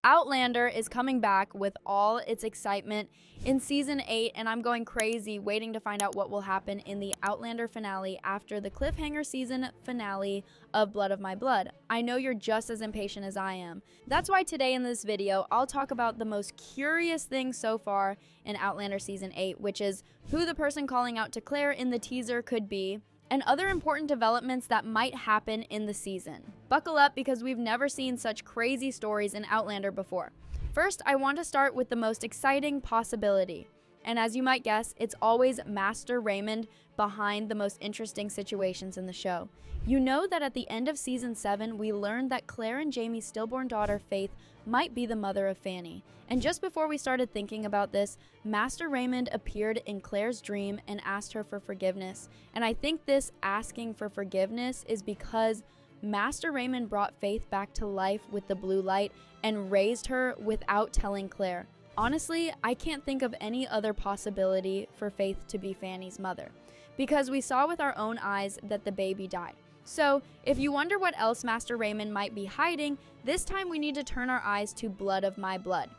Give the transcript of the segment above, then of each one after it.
Outlander is coming back with all its excitement in Season 8, and I'm going crazy waiting to find out what will happen in the Outlander finale after the cliffhanger season finale of Blood of My Blood. I know you're just as impatient as I am. That's why today in this video, I'll talk about the most curious thing so far in Outlander Season 8, which is who the person calling out to Claire in the teaser could be, and other important developments that might happen in the season. Buckle up because we've never seen such crazy stories in Outlander before. First, I want to start with the most exciting possibility. And as you might guess, it's always Master Raymond behind the most interesting situations in the show. You know that at the end of Season 7, we learned that Claire and Jaime's stillborn daughter, Faith, might be the mother of Fanny. And just before we started thinking about this, Master Raymond appeared in Claire's dream and asked her for forgiveness. And I think this asking for forgiveness is because Master Raymond brought Faith back to life with the blue light and raised her without telling Claire. Honestly, I can't think of any other possibility for Faith to be Fanny's mother, because we saw with our own eyes that the baby died. So, if you wonder what else Master Raymond might be hiding, this time we need to turn our eyes to Blood of My Blood.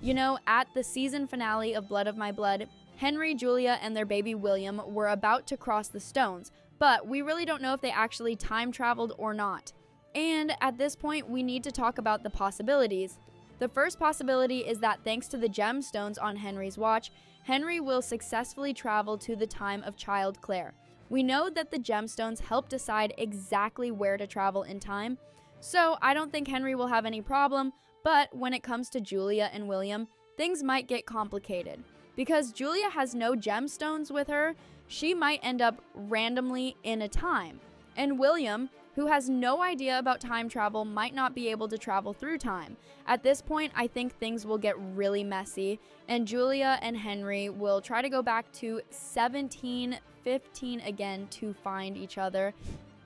You know, at the season finale of Blood of My Blood, Henry, Julia, and their baby William were about to cross the stones, but we really don't know if they actually time traveled or not. And at this point, we need to talk about the possibilities. The first possibility is that thanks to the gemstones on Henry's watch, Henry will successfully travel to the time of child Claire. We know that the gemstones help decide exactly where to travel in time, so I don't think Henry will have any problem, but when it comes to Julia and William, things might get complicated. Because Julia has no gemstones with her, she might end up randomly in a time. And William, who has no idea about time travel, might not be able to travel through time. At this point, I think things will get really messy, and Julia and Henry will try to go back to 1715 again to find each other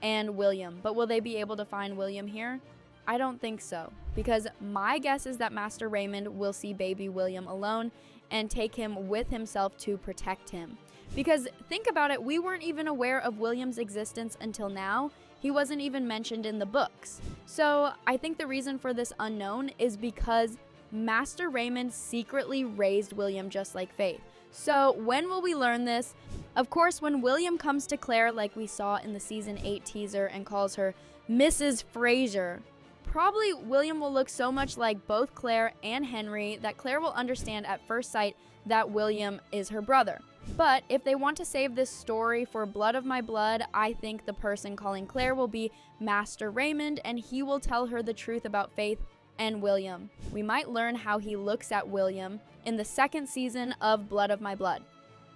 and William. But will they be able to find William here? I don't think so, because my guess is that Master Raymond will see baby William alone and take him with himself to protect him. Because think about it, we weren't even aware of William's existence until now. He wasn't even mentioned in the books. So I think the reason for this unknown is because Master Raymond secretly raised William just like Faith. So when will we learn this? Of course, when William comes to Claire like we saw in the Season 8 teaser and calls her Mrs. Fraser. Probably William will look so much like both Claire and Henry that Claire will understand at first sight that William is her brother. But if they want to save this story for Blood of My Blood, I think the person calling Claire will be Master Raymond, and he will tell her the truth about Faith and William. We might learn how he looks at William in the second season of Blood of My Blood.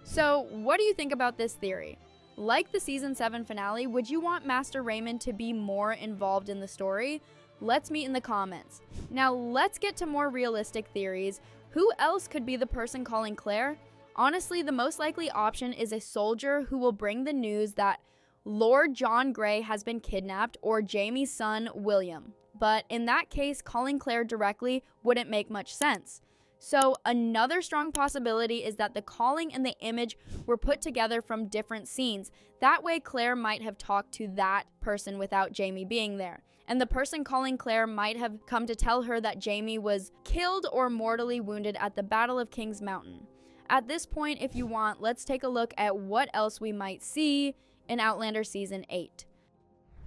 So, what do you think about this theory? Like the Season 7 finale, would you want Master Raymond to be more involved in the story? Let's meet in the comments. Now, let's get to more realistic theories. Who else could be the person calling Claire? Honestly, the most likely option is a soldier who will bring the news that Lord John Grey has been kidnapped, or Jaime's son, William. But in that case, calling Claire directly wouldn't make much sense. So another strong possibility is that the calling and the image were put together from different scenes. That way Claire might have talked to that person without Jaime being there. And the person calling Claire might have come to tell her that Jaime was killed or mortally wounded at the Battle of King's Mountain. At this point, if you want, let's take a look at what else we might see in Outlander Season 8.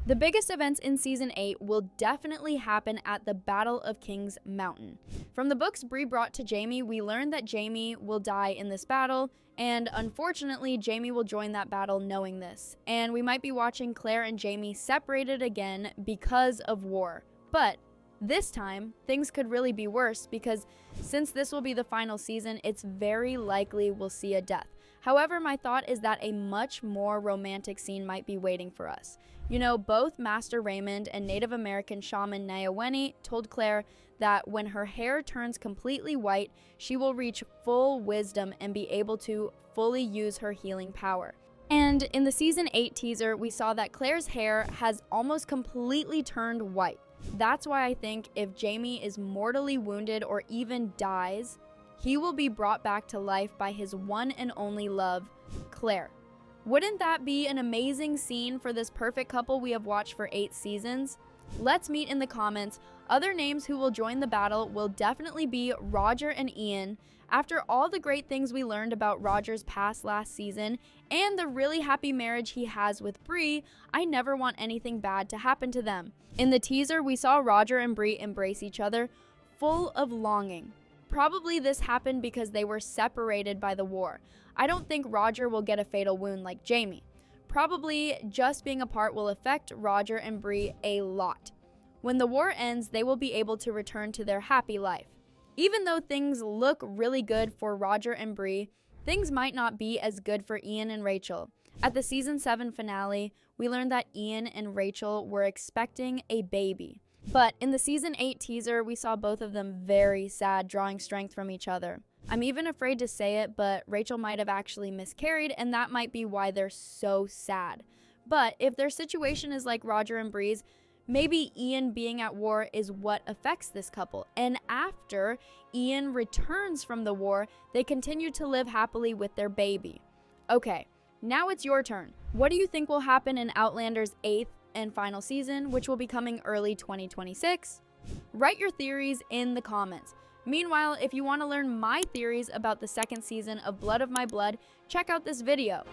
The biggest events in Season 8 will definitely happen at the Battle of King's Mountain. From the books Bree brought to Jaime, we learned that Jaime will die in this battle, and unfortunately, Jaime will join that battle knowing this. And we might be watching Claire and Jaime separated again because of war. But this time, things could really be worse because since this will be the final season, it's very likely we'll see a death. However, my thought is that a much more romantic scene might be waiting for us. You know, both Master Raymond and Native American shaman Nyaweni told Claire that when her hair turns completely white, she will reach full wisdom and be able to fully use her healing power. And in the Season 8 teaser, we saw that Claire's hair has almost completely turned white. That's why I think if Jaime is mortally wounded or even dies, he will be brought back to life by his one and only love, Claire. Wouldn't that be an amazing scene for this perfect couple we have watched for 8 seasons? Let's meet in the comments. Other names who will join the battle will definitely be Roger and Ian. After all the great things we learned about Roger's past last season and the really happy marriage he has with Bree, I never want anything bad to happen to them. In the teaser, we saw Roger and Bree embrace each other, full of longing. Probably this happened because they were separated by the war. I don't think Roger will get a fatal wound like Jaime. Probably just being apart will affect Roger and Bree a lot. When the war ends, they will be able to return to their happy life. Even though things look really good for Roger and Bree, things might not be as good for Ian and Rachel. At the season 7 finale, we learned that Ian and Rachel were expecting a baby. But in the season 8 teaser, we saw both of them very sad, drawing strength from each other. I'm even afraid to say it, but Rachel might have actually miscarried, and that might be why they're so sad. But if their situation is like Roger and Bree's, maybe Ian being at war is what affects this couple. And after Ian returns from the war, they continue to live happily with their baby. Okay, now it's your turn. What do you think will happen in Outlander's 8th and final season, which will be coming early 2026? Write your theories in the comments. Meanwhile, if you want to learn my theories about the 2nd season of Blood of My Blood, check out this video.